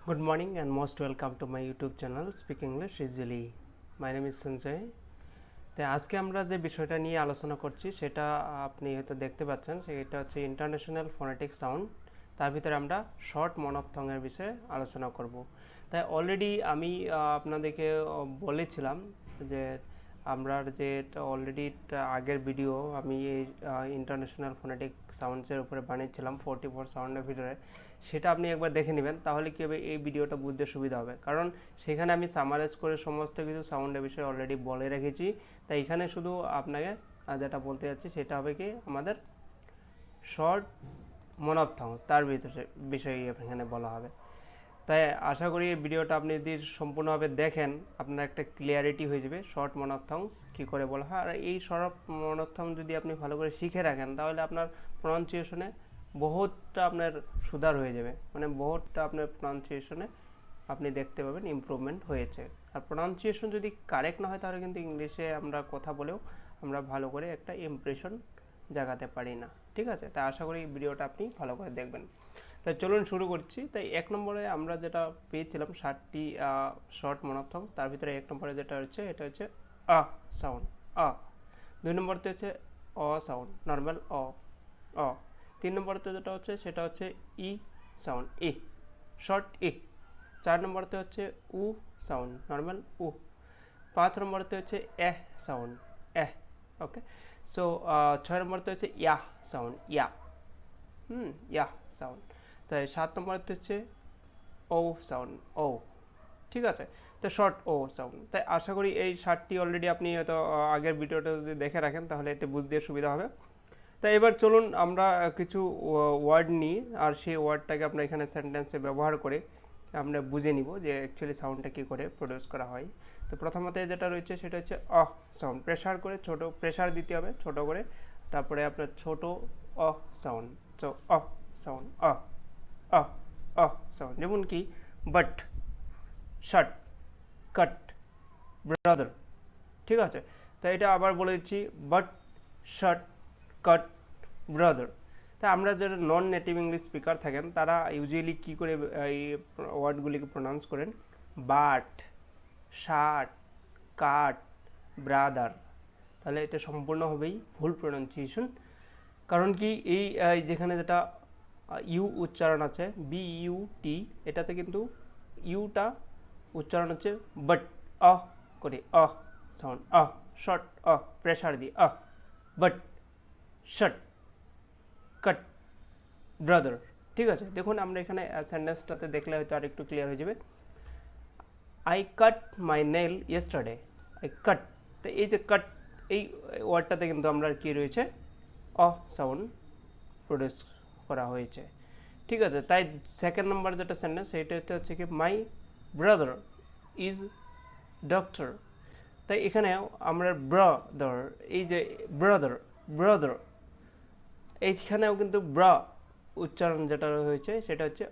Good morning and most welcome to my YouTube channel Speak English Easily. My name is Sanjay. তো আজকে আমরা যে বিষয়টা নিয়ে আলোচনা করছি সেটা আপনি হয়তো দেখতে পাচ্ছেন, সেটা হচ্ছে ইন্টারন্যাশনাল ফোনেটিক সাউন্ড। তার ভিতরে আমরা শর্ট মনোপথং এর বিষয়ে আলোচনা করব। তাই অলরেডি আমি আপনাদেরকে বলেছিলাম যে আমরা যে অলরেডি আগের ভিডিও আমি এই ইন্টারন্যাশনাল ফোনেটিক সাউন্ডসের উপরে বানিয়েছিলাম 44 সাউন্ডের ভিতরে, সেটা আপনি একবার দেখে নেবেন, তাহলে কী হবে এই ভিডিওটা বুঝতে সুবিধা হবে। কারণ সেখানে আমি সামারাইজ করে সমস্ত কিছু সাউন্ডের বিষয়ে অলরেডি বলে রেখেছি। তাই এখানে শুধু আপনাকে যেটা বলতে যাচ্ছি সেটা হবে কি আমাদের শর্ট মনোপথং, তার ভিতরে বিষয়ে এখানে বলা হবে। তাই আশা করি এই ভিডিওটা আপনি যদি সম্পূর্ণভাবে দেখেন আপনার একটা ক্লিয়ারিটি হয়ে যাবে শর্ট মনোপথংস কী করে বলা হয়। আর এই শর্ট মনোপথং যদি আপনি ভালো করে শিখে রাখেন তাহলে আপনার প্রনাউন্সিয়েশনে বহুতটা আপনার সুধার হয়ে যাবে, মানে বহুতটা আপনার প্রনাউন্সিয়েশনে আপনি দেখতে পাবেন ইমপ্রুভমেন্ট হয়েছে। আর প্রনাউন্সিয়েশন যদি কারেক্ট না হয় তাহলে কিন্তু ইংলিশে আমরা কথা বলেও আমরা ভালো করে একটা ইমপ্রেশন জাগাতে পারি না, ঠিক আছে। তাই আশা করি এই ভিডিওটা আপনি ভালো করে দেখবেন। তাই চলুন শুরু করছি। তাই 1 নম্বরে আমরা যেটা পেয়েছিলাম 60টি শর্ট মনোপথং, তার ভিতরে 1 নম্বরে যেটা হচ্ছে এটা হচ্ছে আ সাউন্ড আ। 2 নম্বরতে হচ্ছে অ সাউন্ড নর্মাল অ অ। 3 নম্বরতে যেটা হচ্ছে সেটা হচ্ছে ই সাউন্ড ই শর্ট ই। 4 নম্বরতে হচ্ছে উ সাউন্ড নর্মাল উ। 5 নম্বরতে হচ্ছে a sound A. Okay, so 6 নম্বরতে হচ্ছে ইয়া সাউন্ড ইয়া ইয়া সাউন্ড। তাই 7 নম্বরতে হচ্ছে ও সাউন্ড ও, ঠিক আছে। তো শর্ট ও সাউন্ড। তাই আশা করি এই 60টি অলরেডি আপনি হয়তো আগের ভিডিওটা যদি দেখে রাখেন তাহলে এটা বুঝতে সুবিধা হবে। তাই এবার চলুন আমরা কিছু ওয়ার্ড নিই, আর সেই ওয়ার্ডটাকে আমরা এখানে সেন্টেন্সে ব্যবহার করে আমরা বুঝে নিব যে অ্যাকচুয়ালি সাউন্ডটা কী করে প্রডিউস করা হয়। তো প্রথমত যেটা রয়েছে সেটা হচ্ছে অ সাউন্ড, প্রেশার করে ছোট প্রেশার দিতে হবে ছোট করে, তারপরে আপনার ছোট অ সাউন্ড। তো অ সাউন্ড অ অ অ সাউন্ড, যেমন কি বাট শার্ট কাট ব্রাদার, ঠিক আছে। তাই এটা আবার বলে দিচ্ছি বাট শার্ট কাট ব্রাদার। তাই আমরা যারা নন নেটিভ ইংলিশ স্পিকার থাকেন তারা ইউজুয়ালি কী করে এই ওয়ার্ডগুলিকে প্রনাউন্স করেন বাট শার্ট কাট ব্রাদার, তাহলে এটা সম্পূর্ণভাবেই ভুল প্রনাউন্সিয়েশন। কারণ কি এই যেখানে যেটা ইউ উচ্চারণ আছে বি ইউ টি, এটাতে কিন্তু ইউটা উচ্চারণ হচ্ছে বাট অ করে সাউন্ড শর্ট প্রেশার দিয়ে বাট শার্ট কাট ব্রাদার, ঠিক আছে। দেখুন আমরা এখানে সেন্টেন্সটাতে দেখলে হয়তো আর একটু ক্লিয়ার হয়ে যাবে। I cut my nail yesterday I কাট। তো এই যে কাট এই ওয়ার্ডটাতে কিন্তু আমরা কি রয়েছে সাউন্ড প্রডিউস করা হয়েছে, ঠিক আছে। তাই 2nd নম্বর যেটা সেন্টেন্স সেইটা হচ্ছে কি মাই ব্রাদার ইজ ডক্টর। তাই এখানে আমরা ব্রাদার, এই যে ব্রাদার ব্রাদার এইখানেও কিন্তু ব্রা উচ্চারণ যেটা হয়েছে সেটা হচ্ছে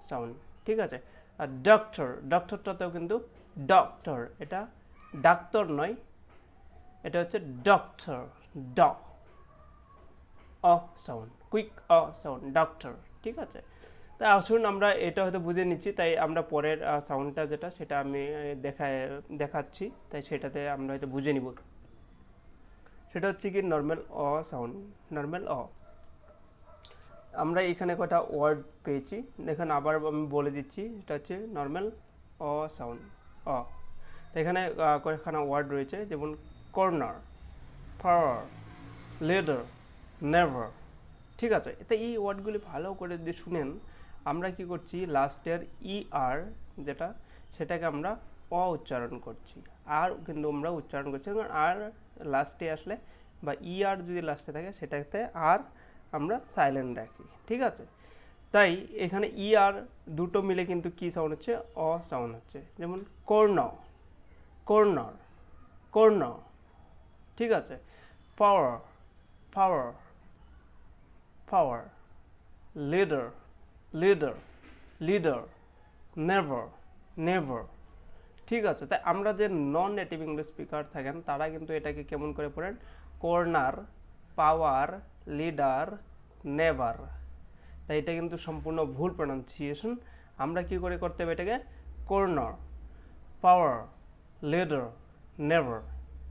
সাউন্ড, ঠিক আছে। আর ডক্টর ডক্টরটাতেও কিন্তু ডক্টর, এটা ডাক্তার নয়, এটা হচ্ছে ডক্টর ড সাউন্ড কুইক সাউন্ড ডক্টর, ঠিক আছে। তাই আসুন আমরা এটা হয়তো বুঝে নিচ্ছি, তাই আমরা পরের সাউন্ডটা যেটা সেটা আমি দেখাচ্ছি, তাই সেটাতে আমরা হয়তো বুঝে নিব। সেটা হচ্ছে কি নর্মাল সাউন্ড নর্মাল আমরা এখানে কটা ওয়ার্ড পেয়েছি দেখেন, আবার আমি বলে দিচ্ছি। এটা হচ্ছে নর্মাল সাউন্ড তো এখানে কয়েকখানা ওয়ার্ড রয়েছে, যেমন কর্নার পাওয়ার লেদার নেভার, ঠিক আছে। তো এই ওয়ার্ডগুলি ভালো করে যদি শুনেন আমরা কি করছি লাস্টের আর যেটা সেটাকে আমরা উচ্চারণ করছি, আর কিন্তু আমরা উচ্চারণ করছি আর লাস্টে আসলে বা আর যদি লাস্টে থাকে সেটাতে আর আমরা সাইলেন্ট রাখি, ঠিক আছে। তাই এখানে আর দুটো মিলে কিন্তু কি সাউন্ড হচ্ছে সাউন্ড হচ্ছে, যেমন কর্নার কর্নার কর্নার, ঠিক আছে। Power power power leader leader leader never never, ঠিক আছে। তাই আমরা যে নন নেটিভ ইংলিশ স্পিকার থাকেন তারা কিন্তু এটাকে কেমন করে পড়েন কর্নার পাওয়ার লিডার নেভার, তাই এটা কিন্তু সম্পূর্ণ ভুল প্রনাউন্সিয়েশন। আমরা কি করে করতে হবে এটাকে কর্নার, পাওয়ার, লেডার, নেভার।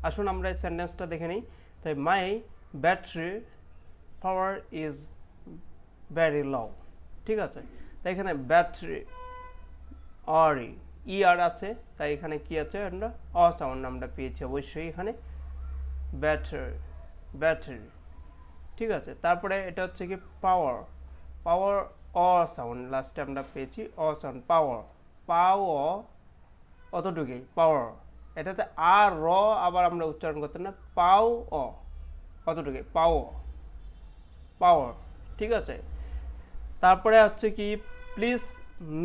আসুন আমরা এই সেন্টেন্সটা দেখে নিই। তাই my battery power is very low, ঠিক আছে। তাই এখানে ব্যাটারি আর আর আছে, তাই এখানে কি আছে আমরা অ সাউন্ড আমরা পেয়েছি অবশ্যই এখানে ব্যাটারি, ব্যাটারি, ঠিক আছে। তারপরে এটা হচ্ছে কি পাওয়ার, পাওয়ার অ সাউন্ড লাস্টে আমরা পেয়েছি অ সাউন্ড, পাওয়ার, পাওয়ার অতটুকুই পাওয়ার, এটাতে আর র আবার আমরা উচ্চারণ করতে না, পাও অ অতটুকুই পাও, পাওয়ার, ঠিক আছে। তারপরে হচ্ছে কি প্লিজ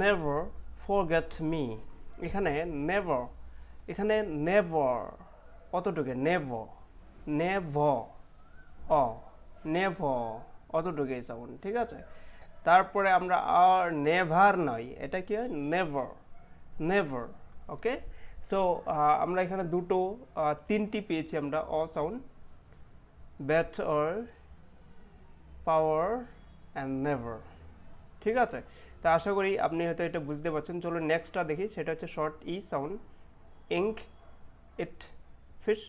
নেভার ফরগেট মি, এখানে নেভার, এখানে নেভার অতটুকু, নেভার, নেভার অ, নেভার অতটুকুই সাউন্ড, ঠিক আছে। তারপরে আমরা আর নেভার নয়, এটা কি হয় নেভার, নেভার, ওকে। সো আমরা এখানে দুটো তিনটি পেয়েছি আমরা অ sound, better, power and never, ঠিক আছে। তা আশা করি আপনি হয়তো এটা বুঝতে পারছেন। চলো নেক্সটটা দেখি, সেটা হচ্ছে শর্ট ই সাউন্ড, ইঙ্ক, ইট, ফিশ,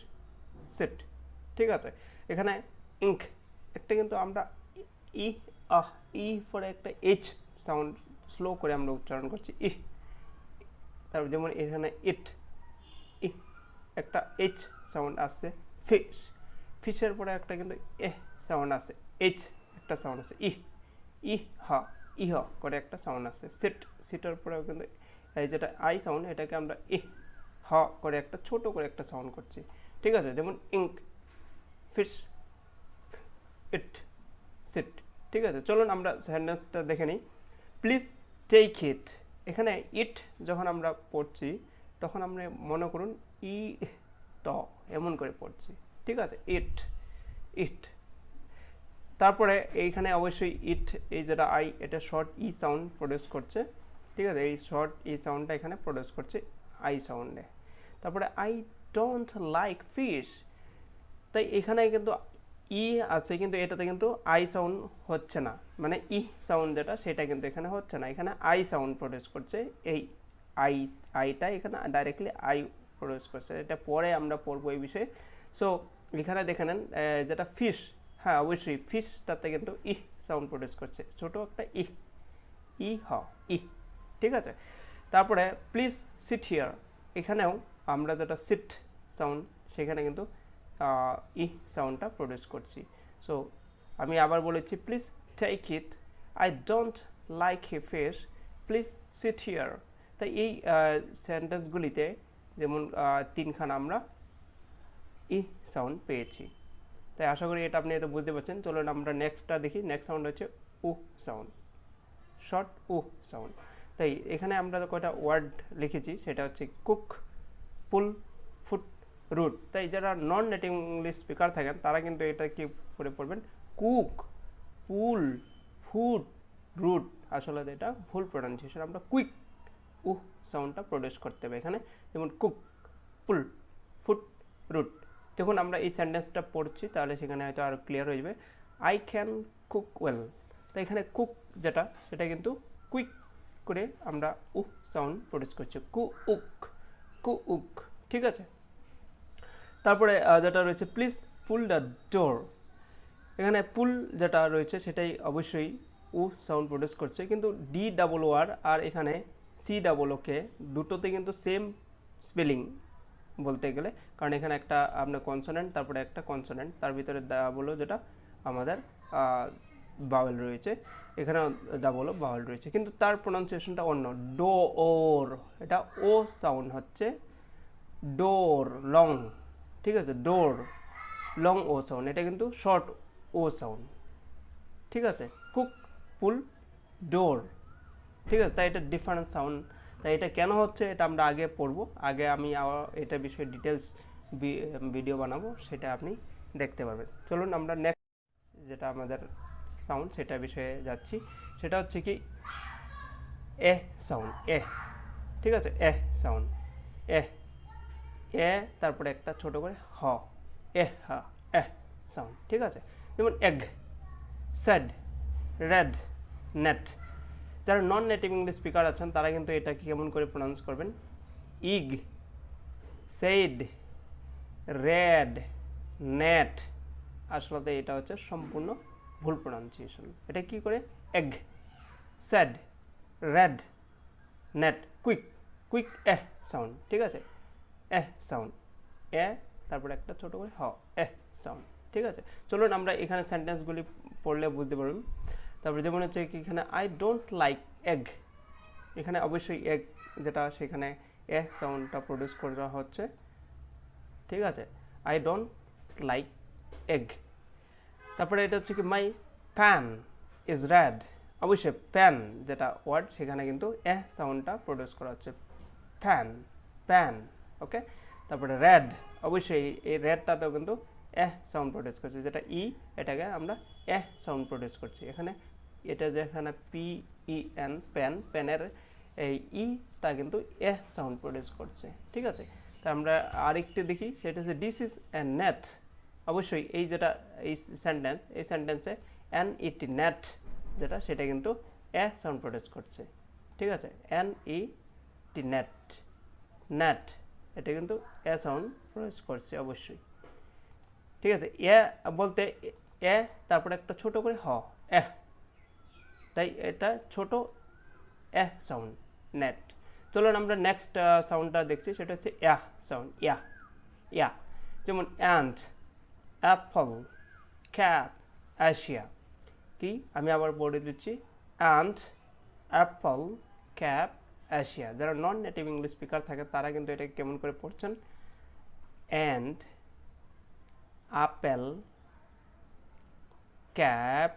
সিট, ঠিক আছে। এখানে ইঙ্ক একটা কিন্তু আমরা ই ই পরে একটা এইচ সাউন্ড স্লো করে আমরা উচ্চারণ করছি ই, তারপর যেমন এখানে ইট, ই একটা এইচ সাউন্ড আসছে, ফিশ, ফিশের পরে একটা কিন্তু এ সাউন্ড আছে, এইচ একটা সাউন্ড আছে, ই হ, ইহ করে একটা সাউন্ড আছে, সিট, সিটের পরেও কিন্তু এই যেটা আই সাউন্ড এটাকে আমরা হ করে একটা ছোট করে একটা সাউন্ড করছি, ঠিক আছে। যেমন ইঙ্ক, ফিশ, ইট, সিট, ঠিক আছে। চলুন আমরা সেন্টেন্সটা দেখে নিই। প্লিজ টেক ইট, এখানে ইট যখন আমরা পড়ছি তখন আমরা মনে করুন ই ট এমন করে পড়ছি, ঠিক আছে, ইট, ইট। তারপরে এইখানে অবশ্যই ইট, এই যেটা আই এটা শর্ট ই সাউন্ড প্রডিউস করছে, ঠিক আছে, এই শর্ট ই সাউন্ডটা এখানে প্রডিউস করছে আই সাউন্ডে। তারপরে আই ডোন্ট লাইক ফিশ, তাই এখানে কিন্তু ই আছে কিন্তু এটাতে কিন্তু আই সাউন্ড হচ্ছে না, মানে ই সাউন্ড যেটা সেটা কিন্তু এখানে হচ্ছে না, এখানে আই সাউন্ড প্রডিউস করছে, এই আইটা এখানে ডাইরেক্টলি আই প্রডিউস করছে, এটা পরে আমরা পড়বো এই বিষয়ে। সো এখানে দেখে নেন যেটা ফিশ, হ্যাঁ অবশ্যই ফিশটাতে কিন্তু ই সাউন্ড প্রডিউস করছে, ছোটো একটা ই হ, ই, ঠিক আছে। তারপরে প্লিজ সিট হিয়ার, এখানেও আমরা যেটা সিট সাউন্ড সেখানে কিন্তু ই সাউন্ডটা প্রডিউস করছি। সো আমি আবার বলেছি please take it, I don't like a fish, please sit here. তাই এই সেন্টেন্সগুলিতে যেমন তিনখানা আমরা ই সাউন্ড পেয়েছি। তাই আশা করি এটা আপনি এটা বুঝতে পারছেন। চলুন আমরা নেক্সটটা দেখি। নেক্সট সাউন্ড হচ্ছে উ সাউন্ড, শর্ট উ সাউন্ড। তাই এখানে আমরা কয়টা ওয়ার্ড লিখেছি, সেটা হচ্ছে কুক, পুল, ফুট, রুট। তাই যারা নন নেটিভ ইংলিশ স্পিকার থাকেন তারা কিন্তু এটা কি করে পড়বেন, কুক, পুল, ফুট, রুট। আসলে এটা ভুল প্রোনাউন্সিয়েশন, আমরা কুইক উ সাউন্ডটা প্রডিউস করতে হবে এখানে। যেমন কুক, পুল, ফুট, রুট। যখন আমরা এই সেন্টেন্সটা পড়ছি তাহলে সেখানে হয়তো আরও ক্লিয়ার হয়ে যাবে। আই ক্যান কুক ওয়েল, তো এখানে কুক যেটা সেটা কিন্তু কুইক করে আমরা উ সাউন্ড প্রডিউস করছি, কু উক, কু উক, ঠিক আছে। তারপরে যেটা রয়েছে প্লিজ পুল দ্য ডোর, এখানে পুল যেটা রয়েছে সেটাই অবশ্যই উ সাউন্ড প্রডিউস করছে, কিন্তু ডি ডাবল ও আর আর এখানে সি ডাবল ওকে দুটোতে কিন্তু সেম স্পেলিং বলতে গেলে, কারণ এখানে একটা আপনার কনসোনেন্ট তারপরে একটা কনসোনেন্ট, তার ভিতরে ডাবল ও যেটা আমাদের বাওয়েল রয়েছে, এখানে ডাবল ও বাওয়েল রয়েছে, কিন্তু তার প্রোনাউন্সিয়েশনটা অন্য, ডো ওর, এটা ও সাউন্ড হচ্ছে ডোর, লং, ঠিক আছে, ডোর, লং ও সাউন্ড, এটা কিন্তু শর্ট ও সাউন্ড, ঠিক আছে। কুক, পুল, ডোর, ঠিক আছে। তাই এটা ডিফারেন্ট সাউন্ড। তাই এটা কেন হচ্ছে এটা আমরা আগে পড়বো, আগে আমি এটা বিষয়ে ডিটেলস ভিডিও বানাবো, সেটা আপনি দেখতে পারবেন। চলুন আমরা নেক্সট যেটা আমাদের সাউন্ড সেটা বিষয়ে যাচ্ছি, সেটা হচ্ছে কি এ সাউন্ড, এ, ঠিক আছে, এ সাউন্ড, এ, এ তারপরে একটা ছোট করে হ, এ হা, এ সাউন্ড, ঠিক আছে। যেমন এগ, স্যাড, রেড, নেট। যারা নন নেটিভ ইংলিশ স্পিকার আছেন তারা কিন্তু এটাকে কেমন করে প্রনাউন্স করবেন, ইগ, সেইড, রেড, নেট। আসলে এটা হচ্ছে সম্পূর্ণ ভুল প্রনাউন্সিয়েশন। এটা কি করে, egg, sad, red, net, quick, quick sound, ঠিক আছে, সাউন্ড, তারপরে একটা ছোট করে সাউন্ড, ঠিক আছে। চলুন আমরা এখানে সেন্টেন্সগুলি পড়লে বুঝতে পারবেন। তারপরে যেমন হচ্ছে কি এখানে আই ডোন্ট লাইক এগ, এখানে অবশ্যই এগ যেটা সেখানে সাউন্ডটা প্রডিউস করা হচ্ছে, ঠিক আছে, আই ডোন্ট লাইক এগ। তারপরে এটা হচ্ছে কি মাই প্যান ইজ রেড, অবশ্যই প্যান যেটা ওয়ার্ড সেখানে কিন্তু সাউন্ডটা প্রডিউস করা হচ্ছে, ফ্যান, প্যান, ওকে। তারপরে রেড, অবশ্যই এই রেডটাতেও কিন্তু সাউন্ড প্রডিউস করছে, যেটা এটাকে আমরা সাউন্ড প্রডিউস করছি। এখানে এটা যেখানে PEN, প্যান, প্যানের এই টা কিন্তু সাউন্ড প্রডিউস করছে, ঠিক আছে। তা আমরা আরেকটি দেখি, সেটা হচ্ছে দিস ইজ এ নেট, অবশ্যই এই যেটা এই সেন্টেন্সে NET, নেট যেটা সেটা কিন্তু সাউন্ড প্রডিউস করছে, ঠিক আছে, NET, নেট, নেট, এটা কিন্তু সাউন্ড প্রডিউস করছে অবশ্যই, ঠিক আছে। বলতে তারপরে একটা ছোট করে তাই এটা ছোট সাউন্ড, নেট। চলুন আমরা নেক্সট সাউন্ডটা দেখছি, সেটা হচ্ছে সাউন্ড, ইয়া। যেমন অ্যান্ড, অ্যাপল, ক্যাপ, এশিয়া। কি আমি আবার বলে দিচ্ছি, অ্যান্ড, অ্যাপল, ক্যাপ, এশিয়া। যারা নন নেটিভ ইংলিশ স্পিকার থাকে তারা কিন্তু এটাকে কেমন করে পড়ছেন, অ্যান্ড, আপেল, ক্যাপ,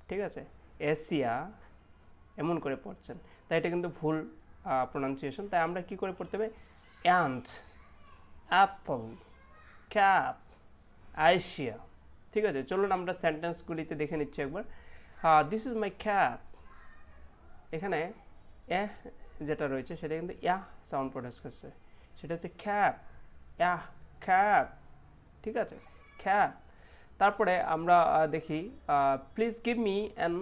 ঠিক আছে, এশিয়া, এমন করে পড়ছেন। তাই এটা কিন্তু ভুল প্রনাউন্সিয়েশন। তাই আমরা কি করে পড়তে হবে, অ্যান্ড, অ্যাপল, ক্যাপ, এশিয়া, ঠিক আছে। চলুন আমরা সেন্টেন্সগুলিতে দেখে নিচ্ছি একবার। দিস ইজ মাই ক্যাপ, এখানে যেটা রয়েছে সেটা কিন্তু সাউন্ড প্রডিউস করছে, সেটা হচ্ছে ক্যাপ, ক্যাপ, ঠিক আছে, ক্যাপ। তারপরে আমরা দেখি please give me an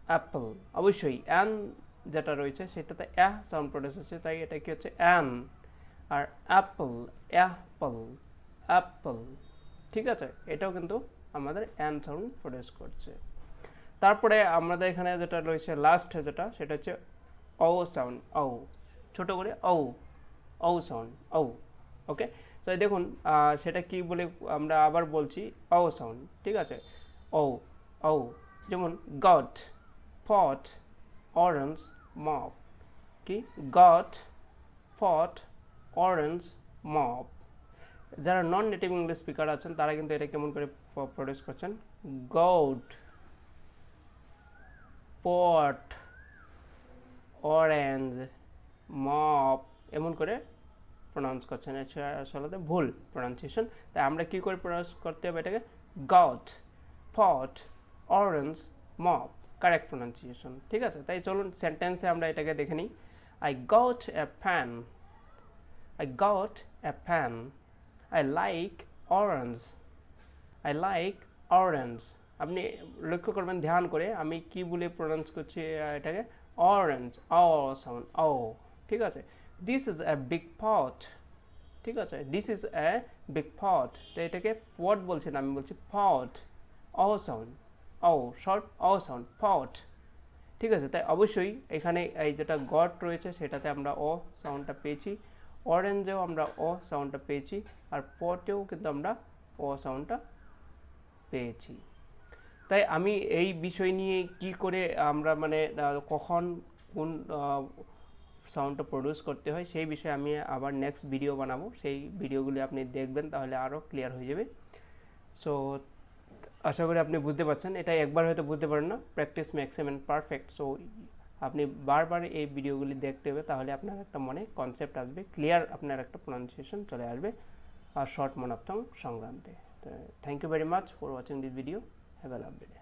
Apple, অবশ্যই অ্যান যেটা রয়েছে সেটাতে সাউন্ড প্রডিউস হচ্ছে, তাই এটা কি হচ্ছে অ্যান, আর অ্যাপল, অ্যাপল, ঠিক আছে, এটাও কিন্তু আমাদের অ্যান সাউন্ড প্রডিউস করছে। তারপরে আমাদের এখানে যেটা রয়েছে লাস্ট যেটা, সেটা হচ্ছে সাউন্ড, ছোট করে সাউন্ড, ওকে। তো দেখুন সেটা কি বলে আমরা আবার বলছি, সাউন্ড, ঠিক আছে, যেমন গট, পট, অরেঞ্জ, মপ। কি গট, পট, অরেঞ্জ, মপ। যারা নন নেটিভ ইংলিশ স্পিকার আছেন তারা কিন্তু এটা কেমন করে প্রডিউস করছেন, গট, পট, অরেঞ্জ, মপ, এমন করে প্রনাউন্স করছেন। আসলে ভুল প্রনাউন্সিয়েশন। তাই আমরা কি করে প্রনাউন্স করতে হবে এটাকে, গট, পট, অরেঞ্জ, মপ, কারেক্ট প্রনাউন্সিয়েশন, ঠিক আছে। তাই চলুন সেন্টেন্সে আমরা এটাকে দেখে নিই। I got a pen, I got a pen, I like orange, I like orange। আপনি লক্ষ্য করবেন ধ্যান করে আমি কি বলে প্রনাউন্স করছি এটাকে, অরেঞ্জ, সাউন্ড, ঠিক আছে। দিস ইজ এ বিগ পট, ঠিক আছে, দিস ইজ এ বিগ পট। তো এটাকে পট বলছি না, আমি বলছি পট, সাউন্ড, শর্ট সাউন্ড, পট, ঠিক আছে। তাই অবশ্যই এখানে এই যেটা গট রয়েছে সেটাতে আমরা সাউন্ডটা পেয়েছি, অরেঞ্জেও আমরা সাউন্ডটা পেয়েছি, আর পটেও কিন্তু আমরা সাউন্ডটা পেয়েছি। তাই আমি এই বিষয় নিয়ে কি করে আমরা মানে কখন কোন সাউন্ডটা প্রডিউস করতে হয় সেই বিষয়ে আমি আবার নেক্সট ভিডিও বানাবো, সেই ভিডিওগুলি আপনি দেখবেন তাহলে আরও ক্লিয়ার হয়ে যাবে। সো আশা করি আপনি বুঝতে পারছেন, এটা একবার হয়তো বুঝতে পারেন না, practice makes a man perfect. So আপনি বারবার এই ভিডিওগুলি দেখতে হবে, তাহলে আপনার একটা মনে কনসেপ্ট আসবে, ক্লিয়ার আপনার একটা প্রনাউন্সিয়েশন চলে আসবে আর শর্ট মনোপথং সংক্রান্তে। Thank you very much for watching this video, have a lovely day.